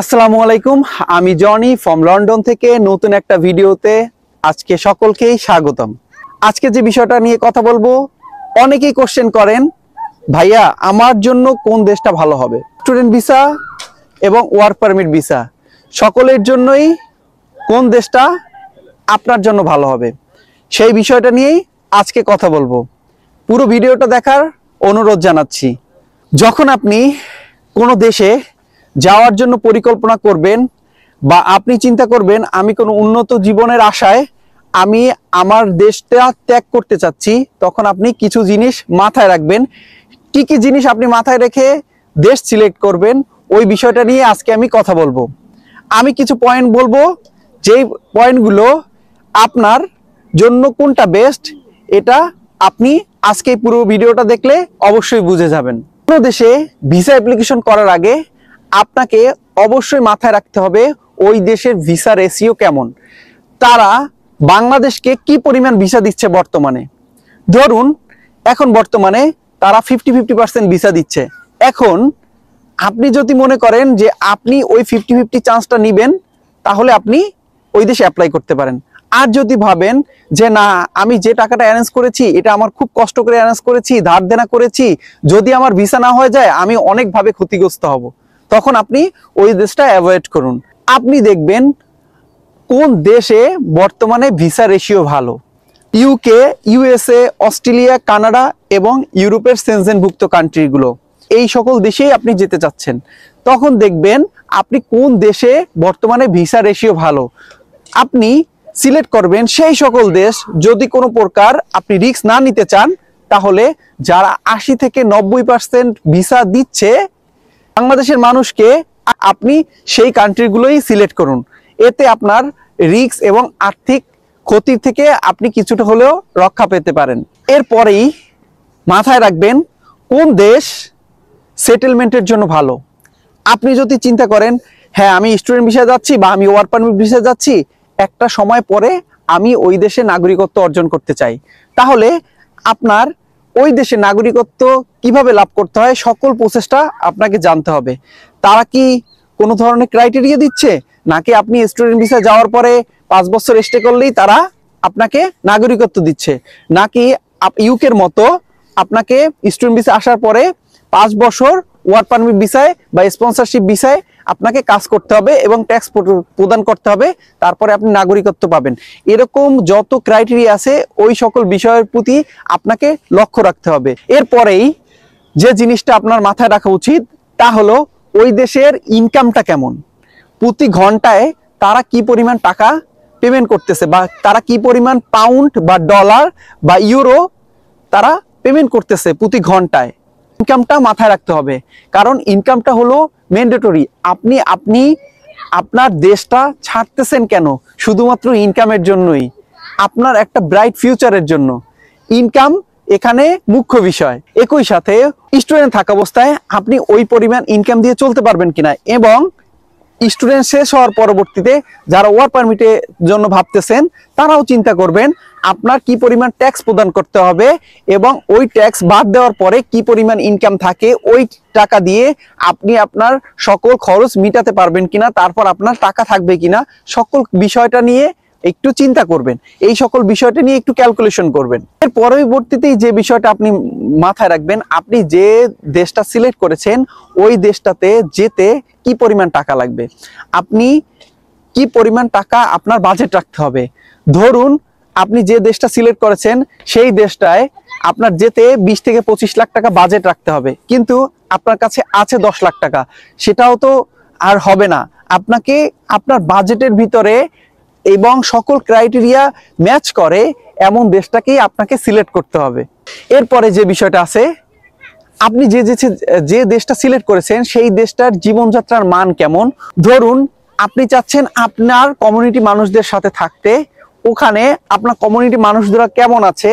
আসসালামু আলাইকুম, আমি জনি ফ্রম লন্ডন থেকে নতুন একটা ভিডিওতে আজকে সকলকেই স্বাগতম। আজকে যে বিষয়টা নিয়ে কথা বলবো, অনেকেই কোশ্চেন করেন, ভাইয়া আমার জন্য কোন দেশটা ভালো হবে? স্টুডেন্ট ভিসা এবং ওয়ার্ক পারমিট ভিসা সকলের জন্যই কোন দেশটা আপনার জন্য ভালো হবে, সেই বিষয়টা নিয়েই আজকে কথা বলবো। পুরো ভিডিওটা দেখার অনুরোধ জানাচ্ছি। যখন আপনি কোনো দেশে যাওয়ার জন্য পরিকল্পনা করবেন বা আপনি চিন্তা করবেন আমি কোনো উন্নত জীবনের আশায় আমি আমার দেশটা ত্যাগ করতে চাচ্ছি, তখন আপনি কিছু জিনিস মাথায় রাখবেন। কি কি জিনিস আপনি মাথায় রেখে দেশ সিলেক্ট করবেন, ওই বিষয়টা নিয়ে আজকে আমি কথা বলবো। আমি কিছু পয়েন্ট বলবো, যেই পয়েন্টগুলো আপনার জন্য কোনটা বেস্ট, এটা আপনি আজকে পুরো ভিডিওটা দেখলে অবশ্যই বুঝে যাবেন। কোনো দেশে ভিসা অ্যাপ্লিকেশন করার আগে আপনাকে অবশ্যই মাথায় রাখতে হবে ওই দেশের ভিসা রেশিও কেমন, তারা বাংলাদেশকে কি পরিমাণ ভিসা দিচ্ছে বর্তমানে। ধরুন এখন বর্তমানে তারা 50-50% ভিসা দিচ্ছে। এখন আপনি যদি মনে করেন যে আপনি ওই 50-50 চান্সটা নেবেন, তাহলে আপনি ওই দেশে অ্যাপ্লাই করতে পারেন। আর যদি ভাবেন যে না, আমি যে টাকাটা অ্যারেঞ্জ করেছি এটা আমার খুব কষ্ট করে অ্যারেঞ্জ করেছি, ধার দেনা করেছি, যদি আমার ভিসা না হয়ে যায় আমি অনেকভাবে ক্ষতিগ্রস্ত হব, তখন আপনি ওই দেশটা অ্যাভয়েড করুন। আপনি দেখবেন কোন দেশে বর্তমানে ভিসা রেশিও ভালো। ইউকে, ইউএসএ, অস্ট্রেলিয়া, কানাডা এবং ইউরোপের সেনজেনভুক্ত কান্ট্রিগুলো, এই সকল দেশেই আপনি যেতে চাচ্ছেন, তখন দেখবেন আপনি কোন দেশে বর্তমানে ভিসা রেশিও ভালো আপনি সিলেক্ট করবেন সেই সকল দেশ। যদি কোনো প্রকার আপনি রিস্ক না নিতে চান, তাহলে যারা 80-90% ভিসা দিচ্ছে বাংলাদেশের মানুষকে, আপনি সেই কান্ট্রিগুলোই সিলেক্ট করুন। এতে আপনার রিস্ক এবং আর্থিক ক্ষতি থেকে আপনি কিছুটা হলেও রক্ষা পেতে পারেন। এরপরেই মাথায় রাখবেন কোন দেশ সেটেলমেন্টের জন্য ভালো। আপনি যদি চিন্তা করেন হ্যাঁ আমি স্টুডেন্ট ভিসা যাচ্ছি বা আমি ওয়ার্ক পারমিট ভিসা যাচ্ছি, একটা সময় পরে আমি ওই দেশে নাগরিকত্ব অর্জন করতে চাই, তাহলে আপনার ওই দেশে নাগরিকত্ব কিভাবে লাভ করতে হয় সকল প্রসেসটা আপনাকে জানতে হবে। তারা কি কোনো ধরনের ক্রাইটেরিয়া দিচ্ছে, নাকি আপনি স্টুডেন্ট ভিসা যাওয়ার পরে 5 বছর স্টে করলেই তারা আপনাকে নাগরিকত্ব দিচ্ছে, নাকি ইউকের মতো আপনাকে স্টুডেন্ট ভিসা আসার পরে 5 বছর ওয়ার্ক পারমিট ভিসায় বা স্পন্সরশিপ ভিসায় আপনাকে কাজ করতে হবে এবং ট্যাক্স প্রদান করতে হবে, তারপরে আপনি নাগরিকত্ব পাবেন। এরকম যত ক্রাইটেরিয়া আছে ওই সকল বিষয়ের প্রতি আপনাকে লক্ষ্য রাখতে হবে। এরপরেই যে জিনিসটা আপনার মাথায় রাখা উচিত তা হলো ওই দেশের ইনকামটা কেমন, প্রতি ঘন্টায় তারা কি পরিমাণ টাকা পেমেন্ট করতেছে, বা তারা কি পরিমাণ পাউন্ড বা ডলার বা ইউরো তারা পেমেন্ট করতেছে প্রতি ঘন্টায়। ইনকামটা মাথায় রাখতে হবে, কারণ ইনকামটা হলো ম্যান্ডেটরি। আপনি আপনার দেশটা ছাড়তেছেন কেন? শুধুমাত্র ইনকামের জন্যই, আপনার একটা ব্রাইট ফিউচারের জন্য। ইনকাম এখানে মুখ্য বিষয়। একই সাথে স্টুডেন্ট থাকা অবস্থায় আপনি ওই পরিমাণ ইনকাম দিয়ে চলতে পারবেন কিনা, এবং স্টুডেন্ট শেষ হওয়ার পরবর্তীতে যারা ওয়ার্ক পারমিটের জন্য ভাবতেছেন তারাও চিন্তা করবেন আপনার কি পরিমাণ ট্যাক্স প্রদান করতে হবে, এবং ওই ট্যাক্স বাদ দেওয়ার পরে কি পরিমাণ ইনকাম থাকে, ওই টাকা দিয়ে আপনি আপনার সকল খরচ মিটাতে পারবেন কিনা, তারপর আপনার টাকা থাকবে কিনা, সকল বিষয়টা নিয়ে একটু চিন্তা করবেন। এই সকল বিষয়টা নিয়ে একটু ক্যালকুলেশন করবেন। এর পরবর্তীতেই যে বিষয়টা আপনি মাথায় রাখবেন, আপনি যে দেশটা সিলেক্ট করেছেন ওই দেশটাতে যেতে কি পরিমাণ টাকা লাগবে, আপনি কি পরিমাণ টাকা আপনার বাজেট রাখতে হবে। ধরুন আপনি যে দেশটা সিলেক্ট করেছেন সেই দেশটায় আপনার যেতে 20-25 লাখ টাকা বাজেট রাখতে হবে, কিন্তু আপনার কাছে আছে 10 লাখ টাকা, সেটাও তো আর হবে না। আপনাকে আপনার বাজেটের ভিতরে এবং সকল ক্রাইটেরিয়া ম্যাচ করে এমন দেশটাকেই আপনাকে সিলেক্ট করতে হবে। এরপরে যে বিষয়টা আছে, আপনি যে দেশটা সিলেক্ট করেছেন সেই দেশটার জীবনযাত্রার মান কেমন। ধরুন আপনি চাচ্ছেন আপনার কমিউনিটি মানুষদের সাথে থাকতে, ওখানে আপনার কমিউনিটি মানুষরা কেমন আছে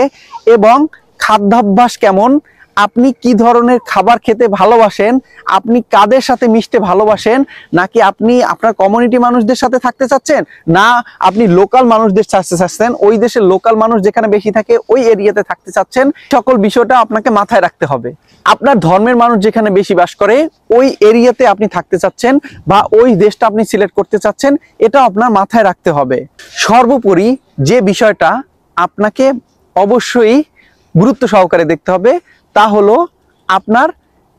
এবং খাদ্যাভ্যাস কেমন, আপনি কি ধরনের খাবার খেতে ভালোবাসেন, আপনি কাদের সাথে মিশতে ভালোবাসেন, নাকি আপনি আপনার কমিউনিটি মানুষদের সাথে থাকতে চাচ্ছেন, না আপনি লোকাল মানুষদের সাথে চাচ্ছেন, ওই দেশের লোকাল মানুষ যেখানে বেশি থাকে ওই এরিয়াতে থাকতে চাচ্ছেন, সকল বিষয়টা আপনাকে মাথায় রাখতে হবে। আপনার ধর্মের মানুষ যেখানে বেশি বাস করে ওই এরিয়াতে আপনি থাকতে চাচ্ছেন বা ওই দেশটা আপনি সিলেক্ট করতে চাচ্ছেন, এটা আপনার মাথায় রাখতে হবে। সর্বোপরি যে বিষয়টা আপনাকে অবশ্যই গুরুত্ব সহকারে দেখতে হবে তা হলো আপনার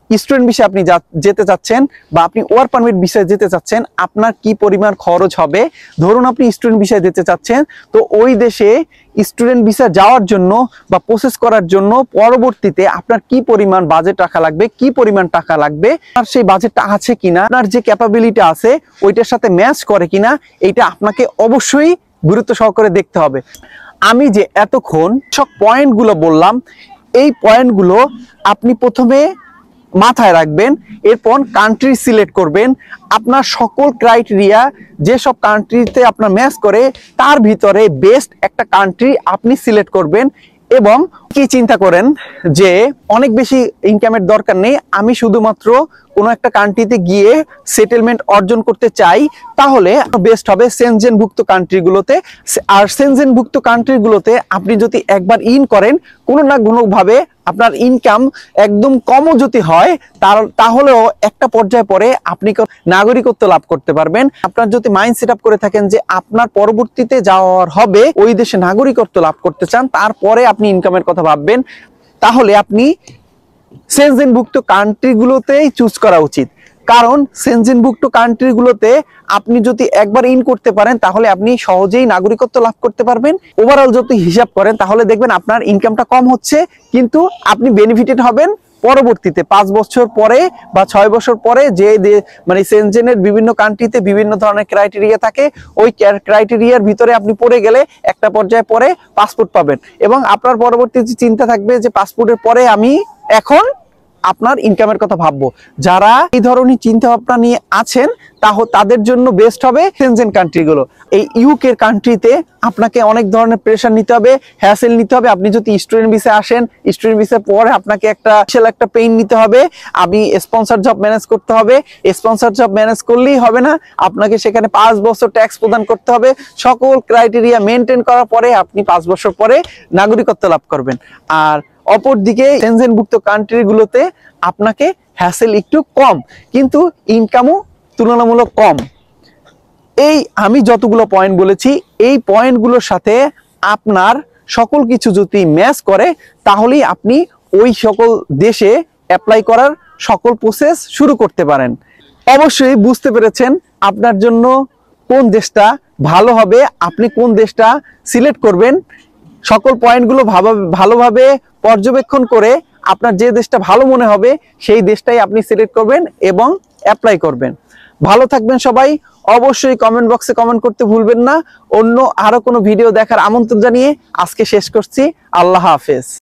স্টুডেন্ট ভিসায় আপনি যেতে চাচ্ছেন বা আপনি ওয়ার্ক পারমিট ভিসায় যেতে চাচ্ছেন, আপনার কি পরিমাণ খরচ হবে। ধরুন আপনি স্টুডেন্ট ভিসায় যেতে চাচ্ছেন, তো ওই দেশে স্টুডেন্ট ভিসা যাওয়ার জন্য বা প্রসেস করার জন্য পরবর্তীতে আপনার কি পরিমাণ বাজেট রাখা লাগবে, কি পরিমাণ টাকা লাগবে, আর সেই বাজেটটা আছে কিনা, আপনার যে ক্যাপাবিলিটি আছে ওইটার সাথে ম্যাচ করে কিনা, এটা আপনাকে অবশ্যই গুরুত্ব সহকারে দেখতে হবে। আমি যে এতক্ষণ সব পয়েন্টগুলো বললাম, এই পয়েন্টগুলো আপনি প্রথমে মাথায় রাখবেন, এরপর কান্ট্রি সিলেক্ট করবেন। আপনার সকল ক্রাইটেরিয়া যেসব কান্ট্রিতে আপনার ম্যাচ করে তার ভিতরে বেস্ট একটা কান্ট্রি আপনি সিলেক্ট করবেন। এবং কি চিন্তা করেন যে অনেক বেশি ইনকামের দরকার নেই, আমি শুধুমাত্র কোনো একটা কান্ট্রিতে গিয়ে সেটেলমেন্ট অর্জন করতে চাই, তাহলে বেস্ট হবে সেনজেনভুক্ত কান্ট্রিগুলোতে। আর সেনজেনভুক্ত কান্ট্রিগুলোতে আপনি যদি একবার ইন করেন, কোনো না কোনোভাবে আপনার ইনকাম একদম কমও যদি হয় তাহলেও একটা পর্যায়ে পরে আপনি নাগরিকত্ব লাভ করতে পারবেন। আপনার যদি মাইন্ড সেট আপ করে থাকেন যে আপনার পরবর্তীতে যাওয়ার হবে ওই দেশে নাগরিকত্ব লাভ করতে চান, তারপরে আপনি ইনকামের কথা ভাববেন, তাহলে আপনি সেনজেনভুক্ত কান্ট্রিগুলোতেই চুজ করা উচিত। কারণ সেনজেনভুক্ত কান্ট্রিগুলোতে আপনি যদি একবার ইন করতে পারেন তাহলে আপনি সহজেই নাগরিকত্ব লাভ করতে পারবেন। ওভারঅল যদি হিসাব করেন তাহলে দেখবেন আপনার ইনকামটা কম হচ্ছে, কিন্তু আপনি বেনিফিটেড হবেন পরবর্তীতে 5 বছর পরে বা 6 বছর পরে। যে মানে সেনজেনের বিভিন্ন কান্ট্রিতে বিভিন্ন ধরনের ক্রাইটেরিয়া থাকে, ওই ক্রাইটেরিয়ার ভিতরে আপনি পড়ে গেলে একটা পর্যায়ে পরে পাসপোর্ট পাবেন, এবং আপনার পরবর্তীতে চিন্তা থাকবে যে পাসপোর্টের পরে আমি এখন আপনার ইনকামের কথা ভাববো। যারা এই ধরনের চিন্তা ভাবনা নিয়ে আছেন তাদের জন্য বেস্ট হবে সেনজেন কান্ট্রিগুলো। এই ইউকে কান্ট্রিতে আপনাকে অনেক ধরনের প্রেশার নিতে হবে, হ্যাসেল নিতে হবে। আপনি যদি স্টুডেন্ট ভিসায় আসেন, স্টুডেন্ট ভিসার পরে আপনাকে একটা পেইন নিতে হবে, আমি স্পন্সর জব ম্যানেজ করতে হবে। স্পন্সর জব ম্যানেজ করলেই হবে না, আপনাকে সেখানে 5 বছর ট্যাক্স প্রদান করতে হবে। সকল ক্রাইটেরিয়া মেনটেন করার পরে আপনি 5 বছর পরে নাগরিকত্ব লাভ করবেন। আর অপরদিকে সেনজেনভুক্ত কান্ট্রিগুলোতে আপনাকে হ্যাসেল একটু কম, কিন্তু ইনকামও তুলনামূলক কম। এই আমি যতগুলো পয়েন্ট বলেছি, এই পয়েন্টগুলোর সাথে আপনার সকল কিছু যদি ম্যাচ করে তাহলেই আপনি ওই সকল দেশে অ্যাপ্লাই করার সকল প্রসেস শুরু করতে পারেন। অবশ্যই বুঝতে পেরেছেন আপনার জন্য কোন দেশটা ভালো হবে, আপনি কোন দেশটা সিলেক্ট করবেন। সকল পয়েন্টগুলো ভালোভাবে পর্যবেক্ষণ করে আপনার যে দেশটা ভালো মনে হবে সেই দেশটাই আপনি সিলেক্ট করবেন এবং অ্যাপ্লাই করবেন। ভালো থাকবেন সবাই। অবশ্যই কমেন্ট বক্সে কমেন্ট করতে ভুলবেন না। অন্য আরো কোনো ভিডিও দেখার আমন্ত্রণ জানিয়ে আজকে শেষ করছি। আল্লাহ হাফেজ।